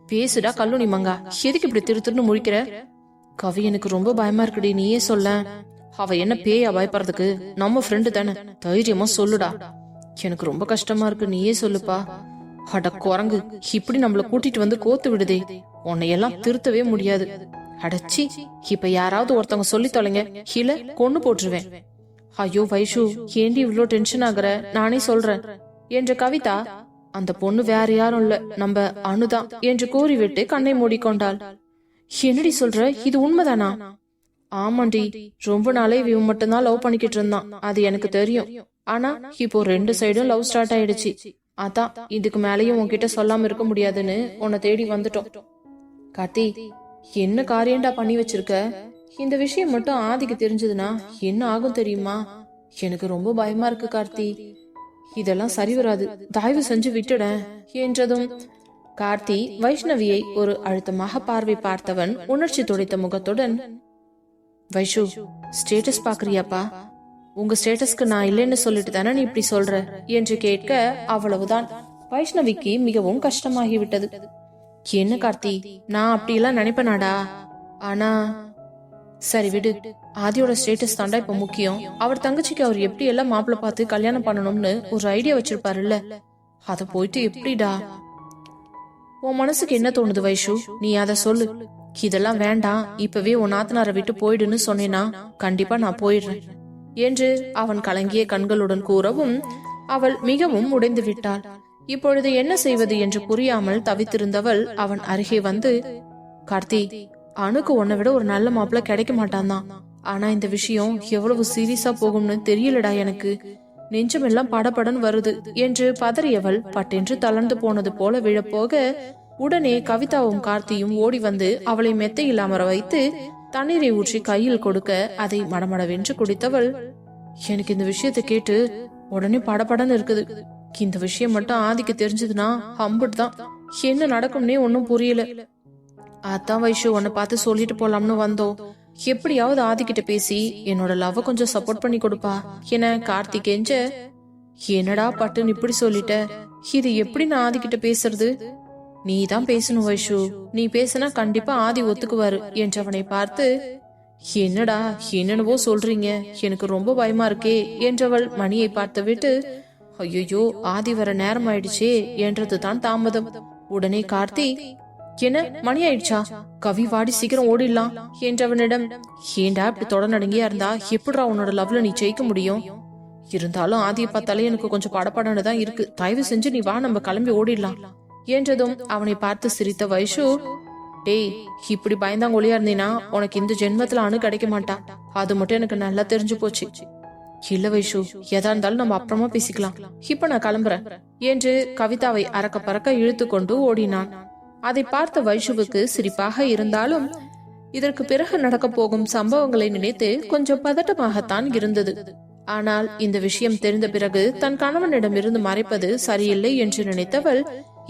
A: பேசுடா கல்லூரி மங்கா, எதுக்கு இப்படி திரு திருன்னு முழிக்கிற? கவி, எனக்கு ரொம்ப பயமா இருக்குடி, நீயே சொல்ல. அவ என்ன பேயா பயப்படுறதுக்கு, நம்ம ஃப்ரெண்டு தானே, தைரியமா சொல்லுடா. எனக்கு ரொம்ப கஷ்டமா இருக்கு, நீயே சொல்லுப்பா. அட குரங்கு, இப்படி நம்மள கூட்டிட்டு வந்து கோத்து விடுதே, உன்னையெல்லாம் திருத்தவே முடியாது. அடச்சி, இப்ப யாராவது ஒருத்தவங்க சொல்லி தொலைங்க, இல்ல கொன்னு போட்டுருவேன். ஐயோ வைஷு, ஏண்டி இவ்ளோ டென்ஷன் ஆகுற, நானே சொல்றேன் என்ற கவிதா, அந்த பொண்ணு வேற யாரும் இல்ல, நம்ம அனுதான் என்று கூறிவிட்டு கண்ணை மூடிக்கொண்டாள். என்னடி சொல்ற, இது உண்மைதானா? ஆமாண்டி, ரொம்ப நாளே இவன் மட்டும்தான் லவ் பண்ணிக்கிட்டு இருந்தான், அது எனக்கு தெரியும். ஆனா இப்போ 2 சைடும் லவ் ஸ்டார்ட் ஆயிடுச்சு. அதான் இதுக்கு மேலேயும் உன்கிட்ட சொல்லாம இருக்க முடியாதுன்னு உன்னை தேடி வந்துட்டோம். கார்த்தி, என்ன காரியண்டா பண்ணி வச்சிருக்க? இந்த விஷயம் மட்டும் ஆதிக்கு தெரிஞ்சதுன்னா என்ன ஆகும் தெரியுமா? எனக்கு ரொம்ப பயமா இருக்கு கார்த்தி, இதெல்லாம் சரி வராது, தயவு செஞ்சு விட்டுட என்றதும் கார்த்தி வைஷ்ணவியை ஒரு அழுத்தமாக பார்வை பார்த்தவன் உணர்ச்சி துடைத்த முகத்துடன், வைஷு, ஸ்டேட்டஸ் பாக்குறியாப்பா? உங்க ஸ்டேட்டஸ்க்கு நான் இல்லைன்னு சொல்லிட்டு தானே நீ இப்படி சொல்ற என்று கேட்க, அவ்வளவுதான். வைஷ்ணவிக்கு மிகவும் கஷ்டமாகிவிட்டது. என்ன கார்த்தி, நான் அப்படியெல்லாம் நினைப்பனாடா? ஆனா சரி விடு, ஆதியோட ஸ்டேட்டஸ் தாண்டா இப்ப முக்கியம். அவர் தங்கச்சிக்கு அவர் எப்படி எல்லாம் மாப்பிள்ள பார்த்து கல்யாணம் பண்ணணும்னு ஒரு ஐடியா வச்சிருப்பாருல்ல, அத போயிட்டு எப்படிடா? உன் மனசுக்கு என்ன தோணுது வைஷு, நீ அத சொல்லு. இதெல்லாம் வேண்டாம், இப்பவே உன் நாத்தனாரை விட்டு போயிடுன்னு சொன்னேனா கண்டிப்பா நான் போயிடுறேன் என்று அவன் கலங்கிய கண்களுடன் கூறவும் அவள் மிகவும் உடைந்து விட்டாள். இப்பொழுது என்ன செய்வது என்று புரியாமல் தவித்திருந்தவள் அவன் அருகே வந்து, கார்த்தி, அணுக்கு உன்னை விட ஒரு நல்ல மாப்பிள்ள கிடைக்க மாட்டான் தான். ஆனா இந்த விஷயம் எவ்வளவு சீரியஸா போகும்னு தெரியலடா எனக்கு. நெஞ்சமெல்லாம் படபடன்னு வருது என்று பதறியவள் பட்டென்று தளர்ந்து போனது போல விழப்போக உடனே கவிதாவும் கார்த்தியும் ஓடி வந்து அவளை மெத்தையில் அமர வைத்து தண்ணீரை ஊற்றி கையில் கொடுக்க அதை மடமடவென்று குடித்தவள், எனக்கு இந்த விஷயத்தை கேட்டு உடனே படபடன்னு இருக்குது. இந்த விஷயம் மட்டும் ஆதிக்கு தெரிஞ்சதுன்னா அம்புட்டு தான். என்ன நடக்கும்னே ஒன்னும் புரியல. அதான் வைஷு உன்னை பார்த்து சொல்லிட்டு போலாம்னு வந்தோம். எப்படியாவது ஆதிக்கிட்ட பேசி என்னோட லவ் கொஞ்சம் சப்போர்ட் பண்ணி கொடுப்பா என கார்த்திக் கெஞ்ச, என்னடா பட்டுன்னு இப்படி சொல்லிட்ட, இது எப்படி நான் ஆதிக்கிட்ட பேசுறது? நீ தான் பேசணும் வைஷு, நீ பேசினா கண்டிப்பா ஆதி ஒத்துக்குவாரு என்றவனை பார்த்து, என்னடா என்னென்னவோ சொல்றீங்க, எனக்கு ரொம்ப பயமா இருக்கே என்றவள் மணியை பார்த்து விட்டு, ஐயோ ஆதி வர நேரம் ஆயிடுச்சே என்றது தான் தாமதம். உடனே கார்த்தி, என்ன மணி ஆயிடுச்சா, கவி வாடி சீக்கிரம் ஓடிடலாம் என்றவனிடம், ஏண்டா இப்படி தொடர்நடங்கியா இருந்தா எப்படிடா உன்னோட லவ்ல நீ ஜெயிக்க முடியும்? இருந்தாலும் ஆதியை பார்த்தாலே எனக்கு கொஞ்சம் படப்படன்னு தான் இருக்கு, தயவு செஞ்சு நீ வா, நம்ம கிளம்பி ஓடிடலாம் என்றதும் அவனை பார்த்து சிரித்த வைஷு, டேய் இப்படி பயந்தாங்கொழியா இருந்தீனா உனக்கு இந்த ஜென்மத்துல அணு கிடைக்க மாட்டா, அது மட்டும் எனக்கு நல்லா தெரிஞ்சு போச்சு. இல்ல வைஷு, எதா இருந்தாலும் நம்ம அப்புறமா பேசிக்கலாம், இப்ப நான் கிளம்புறேன் என்று கவிதாவை அறக்க பறக்க இழுத்து கொண்டு ஓடினான். அதை பார்த்த வைஷுவுக்கு சிரிப்பாக இருந்தாலும் இதற்கு பிறகு நடக்க போகும் சம்பவங்களை நினைத்து கொஞ்சம் பதட்டமாகத்தான் இருந்தது. ஆனால் இந்த விஷயம் தெரிந்த பிறகு தன் கணவனிடமிருந்து மறைப்பது சரியில்லை என்று நினைத்தவள்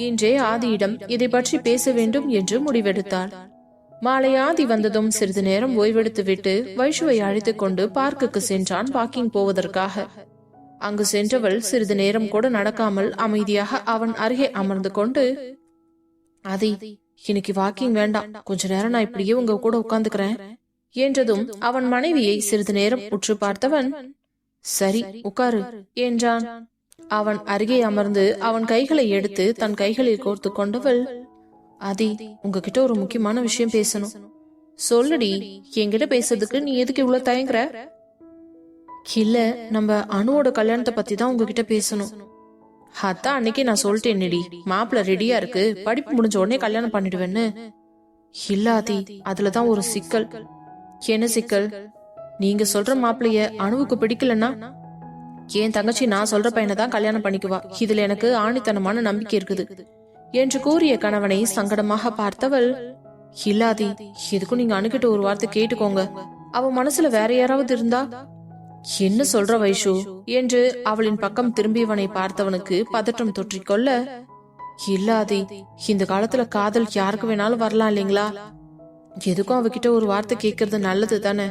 A: இன்றே ஆதியிடம் இதை பற்றி பேச வேண்டும் என்று முடிவெடுத்தாள். மாலை ஆதி வந்ததும் சிறிது நேரம் ஓய்வெடுத்து விட்டு வைஷுவை அழைத்துக் கொண்டு பார்க்குக்கு சென்றான் வாக்கிங் போவதற்காக. அங்கு சென்றவள் சிறிது நேரம் கூட நடக்காமல் அமைதியாக அவன் அருகே அமர்ந்து கொண்டு, ஆதி இன்னைக்கு வாக்கிங் வேண்டாம், கொஞ்ச நேரம் நான் இப்படியே உங்க கூட உட்கார்ந்துக்கிறேன் என்றதும் அவன் மனைவியை சிறிது நேரம் உற்று பார்த்தவன், சரி உட்காரு என்றான். அவன் அருகே அமர்ந்து அவன் கைகளை எடுத்து தன் கைகளில் கோர்த்து கொண்டவள், ஆதி உங்ககிட்ட ஒரு முக்கியமான விஷயம் பேசணும். சொல்லுடி, என்கிட்ட பேசுறதுக்கு நீ எதுக்கு இவ்வளவு தயங்குற? இல்ல, நம்ம அணுவோட கல்யாணத்தை பத்தி தான் உங்ககிட்ட பேசணும். அதான் அன்னைக்கு நான் சொல்லிட்டேன்டி, மாப்பிள்ள ரெடியா இருக்கு, படிப்பு முடிஞ்ச உடனே கல்யாணம் பண்ணிடுவேன்னு. இல்லாதி, அதுலதான் ஒரு சிக்கல். என்ன சிக்கல்? நீங்க சொல்ற மாப்பிள்ளைய அணுவுக்கு பிடிக்கலன்னா என் தங்கச்சி நான் சொல்ற பையனை தான் கல்யாணம் பண்ணிக்குவா, இதுல எனக்கு ஆணித்தனமான நம்பிக்கை இருக்குது என்று கூறிய கணவனை சங்கடமாக பார்த்தவள், இல்லாதி எதுக்கும் நீங்க அணுகிட்ட ஒரு வார்த்தை கேட்டுக்கோங்க, அவ மனசுல வேற யாராவது இருந்தா. என்ன சொல்ற வைஷு என்று அவளின் பக்கம் திரும்பியவனை பார்த்தவனுக்கு பதற்றம் தொற்றிக்கொள்ள, இல்லாதி இந்த காலத்துல காதல் யாருக்கு வேணாலும் வரலாம் இல்லைங்களா, எதுக்கும் அவகிட்ட ஒரு வார்த்தை கேட்கறது நல்லது தானே.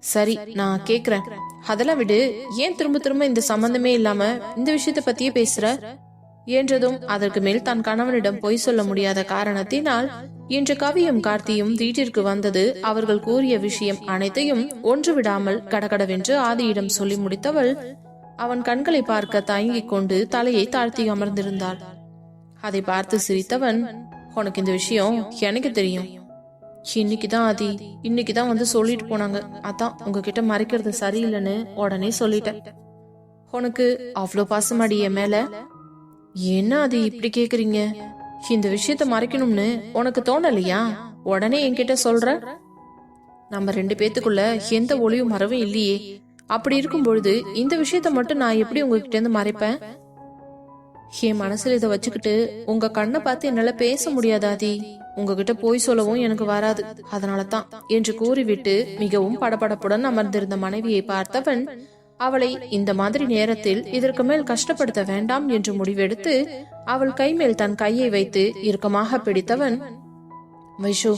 A: சரி நான் கேக்குறேன், அதெல்லாம் விடு, ஏன் திரும்ப திரும்ப இந்த சம்பந்தமே இல்லாம இந்த விஷயத்த பத்தியே பேசுற என்றதும் அதற்கு மேல் தன் கணவனிடம் பொய் சொல்ல முடியாத காரணத்தினால் இன்று கவியும் கார்த்தியும் வீட்டிற்கு வந்தது அவர்கள் கூறிய விஷயம் அனைத்தையும் ஒன்று விடாமல் கடகடவென்று ஆதியிடம் சொல்லி முடித்தவள் அவன் கண்களை பார்க்க தயங்கிக் கொண்டு தலையை தாழ்த்தி அமர்ந்திருந்தாள். அதை பார்த்து சிரித்தவன், உனக்கு இந்த விஷயம் எனக்கு தெரியும், இன்னைக்குதான் ஆதி, இன்னைக்குதான் வந்து சொல்லிட்டு போனாங்க, அதான் உங்ககிட்ட மறைக்கிறது சரியில்லைன்னு உடனே சொல்லிட்டேன். உனக்கு அவ்வளோ பாசமாடி என் மேல? என்ன ஆதி இப்படி கேக்குறீங்க? இந்த விஷயத்த மறைக்கணும்னு உனக்கு தோணலையா? உடனே என்கிட்ட சொல்ற. நம்ம 2 பேத்துக்குள்ள எந்த ஒளியும் மறவும் இல்லையே, அப்படி இருக்கும் பொழுது இந்த விஷயத்த மட்டும் நான் எப்படி உங்ககிட்ட இருந்து மறைப்பேன்? என் மனசுல இதை வச்சுக்கிட்டு உங்க கண்ணை பார்த்து என்னால பேச முடியாதாதி, உங்ககிட்ட போய் சொல்லவும் எனக்கு வராது, அதனாலதான் என்று கூறிவிட்டு மிகவும் படபடப்புடன் அமர்ந்திருந்த மனைவியை பார்த்தவன் அவளை இந்த மாதிரி நேரத்தில் இதற்கு மேல் கஷ்டப்படுத்த வேண்டாம் என்று முடிவெடுத்து அவள் கை மேல் தன் கையை வைத்து இறுக்கமாக பிடித்தவன், வைஷு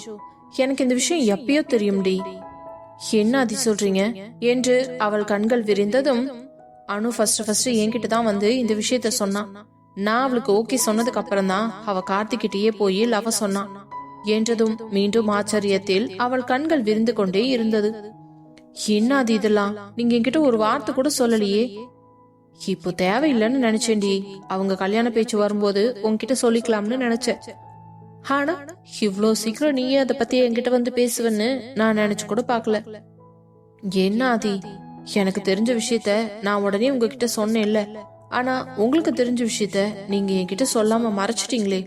A: எனக்கு இந்த விஷயம் எப்பயோ தெரியும்டி. என்ன அதி சொல்றீங்க என்று அவள் கண்கள் விரிந்ததும், அனு ஃபர்ஸ்ட் என்கிட்ட தான் வந்து இந்த விஷயத்த சொன்னான். நான் அவளுக்கு ஓகே சொன்னதுக்கு அப்புறம் தான் அவ கார்த்திகிட்டயே போய் லவ சொன்னான். என்றதும் மீண்டும் ஆச்சரியத்தில் அவள் கண்கள் விரிந்து கொண்டே இருந்தது. என்ன அது இதெல்லாம், நீங்க என்கிட்ட ஒரு வார்த்தை கூட சொல்லலையே. இப்போ தேவையில்லைன்னு நினைச்சேன்டி, அவங்க கல்யாண பேச்சு வரும்போது உன்கிட்ட சொல்லிக்கலாம்னு நினைச்சேன். ஆனா இவ்ளோ சீக்கிரம் நீயே அதை பத்தி என்கிட்ட வந்து பேசுவன்னு நான் நினைச்சு கூட பாக்கல. என்ன ஆதி, எனக்கு தெரிஞ்ச விஷயத்த நான் உடனே உங்ககிட்ட சொன்னேன்ல, ஆனா உங்களுக்கு தெரிஞ்ச விஷயத்த நீங்க என்கிட்ட சொல்லாம மறைச்சிட்டீங்களே.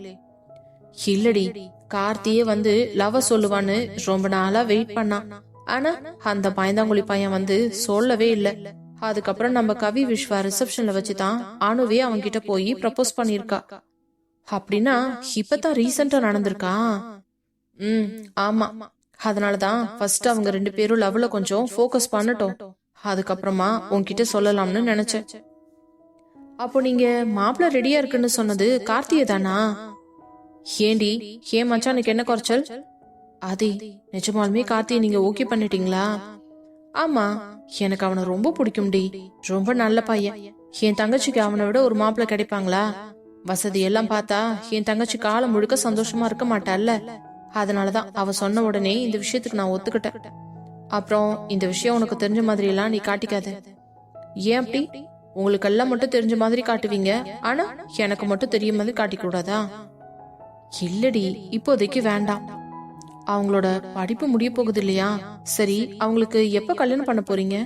A: இல்லடி, கார்த்தியே வந்து லவ் சொல்லுவான்னு ரொம்ப நாளா வெயிட் பண்ணான். ஆனா அந்த பயந்தாங்குழி பையன் வந்து சொல்லவே இல்ல. அதுக்கப்புறம் நம்ம கவி விஸ்வா ரிசப்ஷன்ல வச்சுதான் அனுவே அவன்கிட்ட போய் ப்ரப்போஸ் பண்ணிருக்கா. அப்படின்னா இப்பதான் ரீசெண்டா நடந்திருக்கா? ஆமா. அதனாலதான் ஃபர்ஸ்ட் அவங்க 2 பேரும் லவ்ல கொஞ்சம் ஃபோக்கஸ் பண்ணட்டும், அதுக்கப்புறமா உன்கிட்ட சொல்லலாம்னு நினைச்சேன். அப்போ நீங்க மாப்பிள்ள ரெடியா இருக்குன்னு சொன்னது கார்த்தியே தானா? ஏண்டி, ஏன் மச்சானுக்கு என்ன குறைச்சல்? ஆதி, நிஜமாலுமே கார்த்தியை நீங்க ஓகே பண்ணிட்டீங்களா? ஆமா, எனக்கு அவனை ரொம்ப பிடிக்கும்டி. ரொம்ப நல்ல பையன். என் தங்கச்சிக்கு அவனை விட ஒரு மாப்பிள்ள கிடைப்பாங்களா? வசதி எல்லாம் பார்த்தா என் தங்கச்சி காலம் முழுக்க சந்தோஷமா இருக்க மாட்டாள்ல. அதனாலதான் அவ சொன்ன உடனே இந்த விஷயத்துக்கு நான் ஒத்துக்கிட்டேன். அப்புறம் இந்த விஷயம் உனக்கு தெரிஞ்ச மாதிரி எல்லாம் நீ காட்டிக்காத. ஏன் அப்படி? உங்களுக்கு எல்லாம் மட்டும் தெரிஞ்ச மாதிரி காட்டுவீங்க, ஆனா எனக்கு மட்டும் தெரிய மாதிரி காட்டிக்க கூடாதா? இல்லடி, இப்போதைக்கு வேண்டாம். அவங்களோட படிப்பு முடிய போகுது இல்லையா? சரி, அவங்களுக்கு எப்ப கல்யாணம் பண்ண போறீங்க?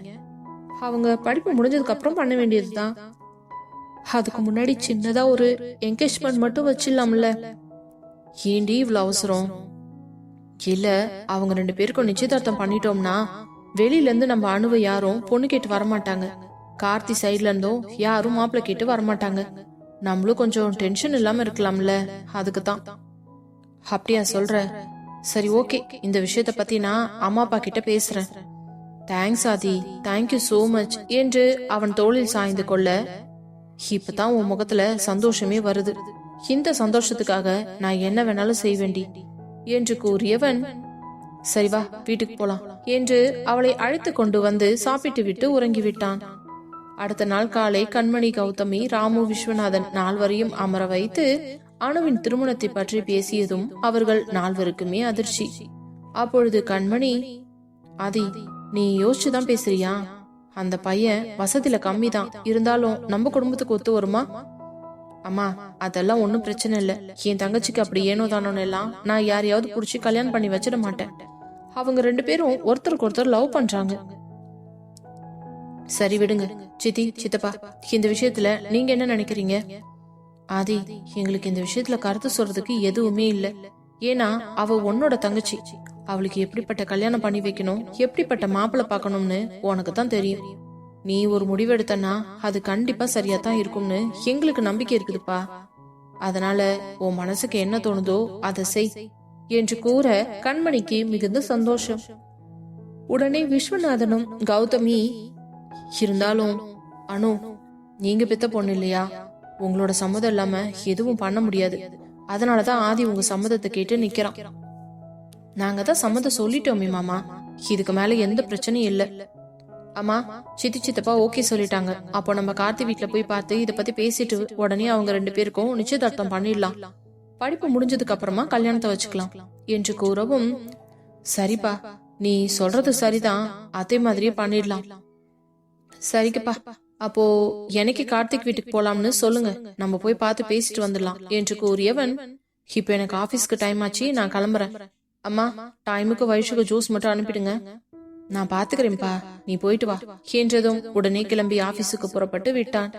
A: அவங்க படிப்பு முடிஞ்சதுக்கு அப்புறம் பண்ண வேண்டியதுதான். அதுக்கு முன்னாடி சின்னதா ஒரு என்கேஜ்மெண்ட் மட்டும் வச்சிடலாம்ல. ஏண்டி இவ்வளவு அவசரம்? இல்ல, அவங்க 2 பேருக்கும் நிச்சயதார்த்தம் பண்ணிட்டோம்னா வெளியில இருந்து நம்ம அணுவை யாரும் பொண்ணு கேட்டு வரமாட்டாங்க. கார்த்தி சைட்ல இருந்தும் யாரும் மாப்பிள்ள கேட்டு வரமாட்டாங்க. நம்மளும் கொஞ்சம் டென்ஷன் இல்லாம இருக்கலாம்ல, அதுக்குதான். அப்படியா சொல்ற? சரி, ஓகே. இந்த விஷயத்த பத்தி நான் அம்மா அப்பா கிட்ட பேசுறேன். தேங்க்ஸ் ஆதி, தேங்க்யூ சோ மச் என்று அவன் தோளில் சாய்ந்து கொள்ள, இப்பதான் உன் முகத்துல சந்தோஷமே வருது. இந்த சந்தோஷத்துக்காக நான் என்ன வேணாலும் செய்வேண்டி என்று கூறியவன், சரி வா வீட்டுக்கு போலாம் என்று அவளை அழைத்து கொண்டு வந்து சாப்பிட்டு விட்டு உறங்கிவிட்டான். அடுத்த நாள் காலை கண்மணி, கௌதமி, ராமு, விஸ்வநாதன் நால்வரையும் அமர வைத்து அணுவின் திருமணத்தை பற்றி பேசியதும் அவர்கள் நால்வருக்குமே அதிர்ச்சி. அப்பொழுது கண்மணி, ஆதி, நீ யோசிச்சுதான் பேசுறியா? அந்த பையன் வசதியில கம்மி தான், இருந்தாலும் நம்ம குடும்பத்துக்கு ஒத்து வருமா? அம்மா, அதெல்லாம் ஒன்னும் பிரச்சனை இல்ல. என் தங்கச்சிக்கு அப்படி ஏனோ தானோன்னு எல்லாம் நான் யாரையாவது புடிச்சு கல்யாணம் பண்ணி வச்சிட மாட்டேன். அவங்க 2 பேரும் ஒருத்தருக்கு ஒருத்தர் லவ் பண்றாங்க. சரி விடுங்க. சித்தி, சித்தப்பா, இந்த விஷயத்துல நீங்க என்ன நினைக்கிறீங்க? ஆதி, எங்களுக்கு இந்த விஷயத்துல கருத்து சொல்றதுக்கு எதுவுமே இல்ல. ஏன்னா அவ உன்னோட தங்கச்சி. அவளுக்கு எப்படிப்பட்ட கல்யாணம் பண்ணி வைக்கணும், எப்படிப்பட்ட மாப்பிள்ள பாக்கணும்னு உனக்கு தான் தெரியும். நீ ஒரு முடிவெடுத்தனா அது கண்டிப்பா சரியா தான் இருக்கும்னு எங்களுக்கு நம்பிக்கை இருக்குதுப்பா. அதனால உன் மனசுக்கு என்ன தோணுதோ அதை செய் என்று கூற கண்மணிக்கு மிகுந்த சந்தோஷம். உடனே விஸ்வநாதனும் கௌதமி, இருந்தாலும் அனு, நீங்க பெத்த பொண்ணு இல்லையா? உங்களோட சம்மதம் இல்லாம எதுவும் பண்ண முடியாது. அதனாலதான் ஆதி உங்க சம்மதத்தை கேட்டு நிக்கிறான். நாங்க தான் சம்மதம் சொல்லிட்டோமே மாமா, இதுக்கு மேல எந்த பிரச்சனையும் இல்ல. அம்மா, சித்தி, சித்தப்பா ஓகே சொல்லிட்டாங்க. அப்போ நம்ம கார்த்தி வீட்டுல போய் பார்த்து இத பத்தி பேசிட்டு உடனே அவங்க 2 பேருக்கும் நிச்சயதார்த்தம் பண்ணிடலாம். படிப்பு முடிஞ்சதுக்கு அப்புறமா கல்யாணத்தை வச்சுக்கலாம் என்று கூறவும், சரிப்பா, நீ சொல்றது சரிதான், அதே மாதிரியே பண்ணிடலாம். சரிக்குப்பா, அப்போ எனக்கு கார்த்திக் வீட்டுக்கு போலாம்னு சொல்லுங்க, நம்ம போய் பார்த்து பேசிட்டு வந்துடலாம் என்று கூறியவன், இப்ப எனக்கு ஆபீஸ்க்கு டைம் ஆச்சு, நான் கிளம்புறேன். அம்மா, டைமுக்கு வயசுக்கு ஜூஸ் மட்டும் அனுப்பிடுங்க. நான் பாத்துக்கிறேன்ப்பா, நீ போயிட்டு வா என்றதும் உடனே கிளம்பி ஆபீஸுக்கு புறப்பட்டு விட்டான்.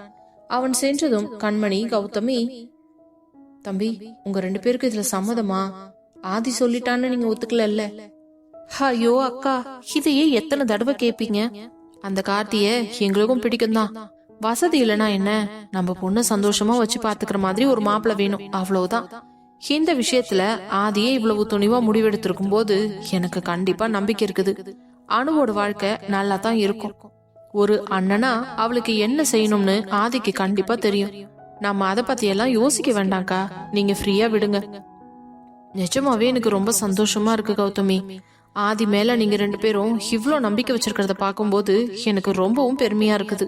A: அவன் சென்றதும் கண்மணி, கௌதமி, தம்பி, உங்க 2 பேருக்கு இதுல சம்மதமா? ஆதி சொல்லிட்டான்னு நீங்க ஒத்துக்கல? ஐயோ அக்கா, இதையே எத்தனை தடவை கேப்பீங்க? அந்த கார்த்திய எங்களுக்கும் பிடிக்கும் தான். வசதி இல்லனா என்ன, நம்ம பொண்ணு சந்தோஷமா வச்சு பாத்துக்கிற மாதிரி ஒரு மாப்பிள்ள வேணும், அவ்வளவுதான். இந்த விஷயத்துல ஆதியே இவ்வளவு துணிவா முடிவெடுத்திருக்கும் போது எனக்கு கண்டிப்பா நம்பிக்கை இருக்குது. அணுவோட வாழ்க்கை நல்லா தான் இருக்கும். ஒரு அண்ணனா அவளுக்கு என்ன செய்யணும்னு ஆதிக்கு கண்டிப்பா தெரியும். நம்ம அதை பத்தி எல்லாம் யோசிக்க வேண்டாம்க்கா, நீங்க ஃப்ரீயா விடுங்க. நிஜமாவே எனக்கு ரொம்ப சந்தோஷமா இருக்கு கௌதமி. ஆதி மேல நீங்க 2 பேரும் இவ்ளோ நம்பிக்கை வச்சிருக்கிறத பாக்கும்போது எனக்கு ரொம்பவும் பெருமையா இருக்குது.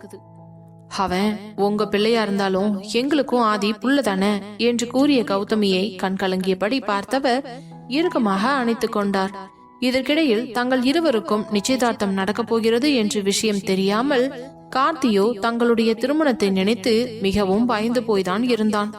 A: அவன் உங்க பிள்ளையா இருந்தாலும் எங்களுக்கும் ஆதி புள்ள தானே என்று கூறிய கௌதமியை கண் கலங்கியபடி பார்த்தவர், இறுக்கமாக அணைத்துக் கொண்டார். இதற்கிடையில் தங்கள் இருவருக்கும் நிச்சயதார்த்தம் நடக்கப் போகிறது என்று விஷயம் தெரியாமல் கார்த்தியோ தங்களுடைய திருமணத்தை நினைத்து மிகவும் பயந்து போய்தான் இருந்தான்.